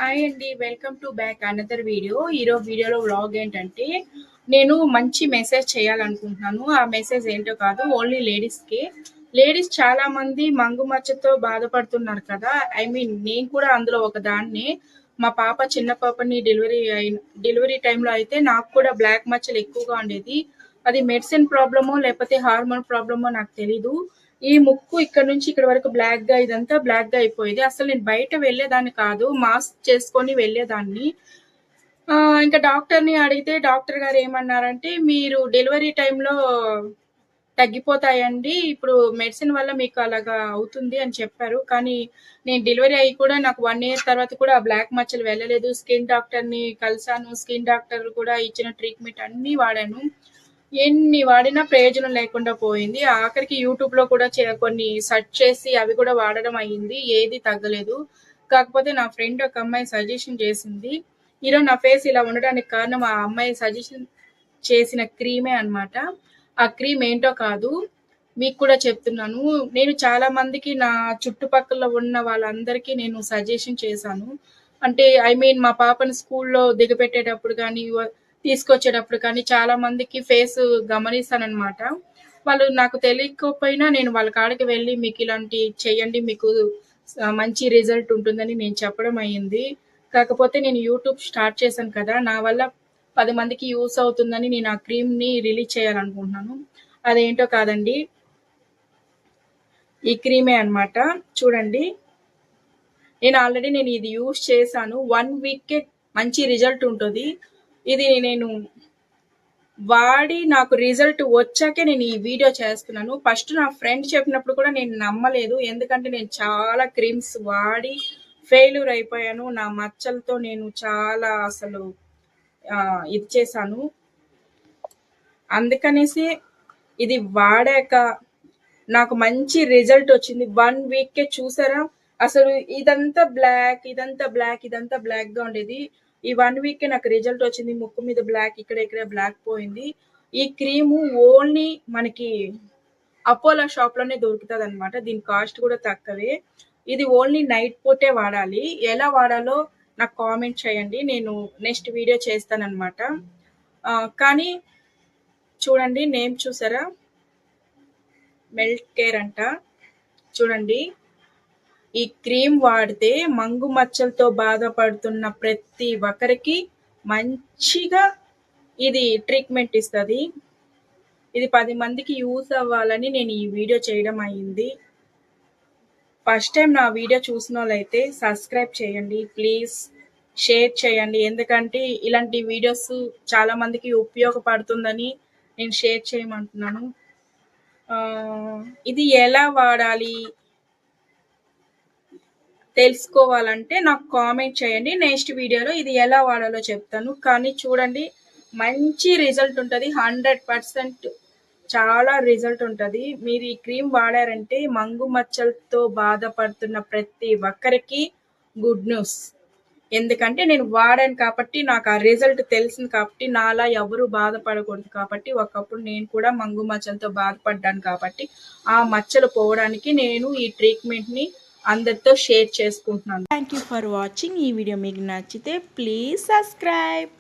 Hi అండి. Welcome to back another video. ఈరోజు వీడియోలో వ్లాగ్ ఏంటంటే నేను మంచి మెసేజ్ చేయాలనుకుంటున్నాను. ఆ మెసేజ్ ఏంటో కాదు, ఓన్లీ లేడీస్కి. లేడీస్ చాలా మంది మంగు మచ్చతో బాధపడుతున్నారు కదా. నేను కూడా అందులో ఒక దాన్ని. మా పాప చిన్న పాపని డెలివరీ టైంలో అయితే నాకు కూడా బ్లాక్ మచ్చలు ఎక్కువగా ఉండేది. అది మెడిసిన్ ప్రాబ్లమో లేకపోతే హార్మోన్ ప్రాబ్లమో నాకు తెలీదు. ఈ ముక్కు ఇక్కడ నుంచి ఇక్కడ వరకు బ్లాక్ గా ఇదంతా బ్లాక్ గా అయిపోయేది. అసలు నేను బయట వెళ్ళేదాన్ని కాదు, మాస్క్ చేసుకొని వెళ్ళేదాన్ని. ఇంకా డాక్టర్ని అడిగితే డాక్టర్ గారు ఏమన్నారంటే, మీరు డెలివరీ టైంలో తగ్గిపోతాయండి, ఇప్పుడు మెడిసిన్ వల్ల మీకు అలాగా అవుతుంది అని చెప్పారు. కానీ నేను డెలివరీ అయ్యి కూడా నాకు 1 year తర్వాత కూడా ఆ బ్లాక్ మచ్చలు వెళ్ళలేదు. స్కిన్ డాక్టర్ని కలిసాను. స్కిన్ డాక్టర్ కూడా ఇచ్చిన ట్రీట్మెంట్ అన్నీ వాడాను. ఎన్ని వాడినా ప్రయోజనం లేకుండా పోయింది. ఆఖరికి యూట్యూబ్లో కూడా కొన్ని సెర్చ్ చేసి అవి కూడా వాడడం అయ్యింది. ఏది తగ్గలేదు. కాకపోతే నా ఫ్రెండ్ ఒక అమ్మాయి సజెషన్ చేసింది. ఈరోజు నా ఫేస్ ఇలా ఉండడానికి కారణం ఆ అమ్మాయి సజెషన్ చేసిన క్రీమే అన్నమాట. ఆ క్రీమ్ ఏంటో కాదు, మీకు కూడా చెప్తున్నాను. నేను చాలా మందికి, నా చుట్టుపక్కల ఉన్న వాళ్ళందరికీ నేను సజెషన్ చేశాను. అంటే మా పాపని స్కూల్లో దిగబెట్టేటప్పుడు కానీ తీసుకొచ్చేటప్పుడు కానీ చాలా మందికి ఫేస్ గమనిస్తానన్నమాట. వాళ్ళు నాకు తెలియకపోయినా నేను వాళ్ళ కాడికి వెళ్ళి మీకు ఇలాంటి చేయండి, మీకు మంచి రిజల్ట్ ఉంటుందని నేను చెప్పడం అయ్యింది. కాకపోతే నేను యూట్యూబ్ స్టార్ట్ చేశాను కదా, నా వల్ల 10 మందికి యూస్ అవుతుందని నేను ఆ క్రీమ్ని రిలీజ్ చేయాలనుకుంటున్నాను. అదేంటో కాదండి, ఈ క్రీమే అన్నమాట. చూడండి, నేను ఇది యూస్ చేశాను. 1 weekకే మంచి రిజల్ట్ ఉంటుంది. ఇది నేను వాడి నాకు రిజల్ట్ వచ్చాకే నేను ఈ వీడియో చేస్తున్నాను. ఫస్ట్ నా ఫ్రెండ్ చెప్పినప్పుడు కూడా నేను నమ్మలేదు. ఎందుకంటే నేను చాలా క్రీమ్స్ వాడి ఫెయిల్యూర్ అయిపోయాను. నా మచ్చలతో నేను చాలా అసలు ఇది చేశాను. అందుకనేసి ఇది వాడాక నాకు మంచి రిజల్ట్ వచ్చింది. 1 weekకే చూసారా, అసలు ఇదంతా బ్లాక్ గా ఉండేది. ఈ 1 weekకే నాకు రిజల్ట్ వచ్చింది. ముక్కు మీద బ్లాక్, ఇక్కడ బ్లాక్ పోయింది. ఈ క్రీము ఓన్లీ మనకి అపోలో షాప్ లోనే దొరుకుతుంది అనమాట. దీని కాస్ట్ కూడా తక్కువే. ఇది ఓన్లీ నైట్ పూటే వాడాలి. ఎలా వాడాలో నాకు కామెంట్ చేయండి, నేను నెక్స్ట్ వీడియో చేస్తానన్నమాట. కానీ చూడండి, నేమ్ చూసారా, మెల్ట్ కేర్ అంట. చూడండి, ఈ క్రీమ్ వాడితే మంగు మచ్చలతో బాధపడుతున్న ప్రతి ఒక్కరికి మంచిగా ఇది ట్రీట్మెంట్ ఇస్తుంది. ఇది 10 మందికి యూస్ అవ్వాలని నేను ఈ వీడియో చేయడం అయింది. ఫస్ట్ టైం నా వీడియో చూసిన వాళ్ళైతే సబ్స్క్రైబ్ చేయండి ప్లీజ్, షేర్ చేయండి. ఎందుకంటే ఇలాంటి వీడియోస్ చాలా మందికి ఉపయోగపడుతుందని నేను షేర్ చేయమంటున్నాను. ఇది ఎలా వాడాలి తెలుసుకోవాలంటే నాకు కామెంట్ చేయండి. నెక్స్ట్ వీడియోలో ఇది ఎలా వాడాలో చెప్తాను. కానీ చూడండి, మంచి రిజల్ట్ ఉంటుంది. 100% చాలా రిజల్ట్ ఉంటుంది. మీరు ఈ క్రీమ్ వాడారంటే మంగు మచ్చలతో బాధపడుతున్న ప్రతి ఒక్కరికి గుడ్ న్యూస్. ఎందుకంటే నేను వాడాను కాబట్టి, నాకు ఆ రిజల్ట్ తెలిసింది కాబట్టి, నాలా ఎవరు బాధపడకూడదు కాబట్టి. ఒకప్పుడు నేను కూడా మంగు మచ్చలతో బాధపడ్డాను కాబట్టి, ఆ మచ్చలు పోవడానికి నేను ఈ ట్రీట్మెంట్ని అందరితో షేర్ చేసుకుంటున్నాను. Thank you for watching. ఈ వీడియో మీకు నచ్చితే ప్లీజ్ సబ్స్క్రైబ్.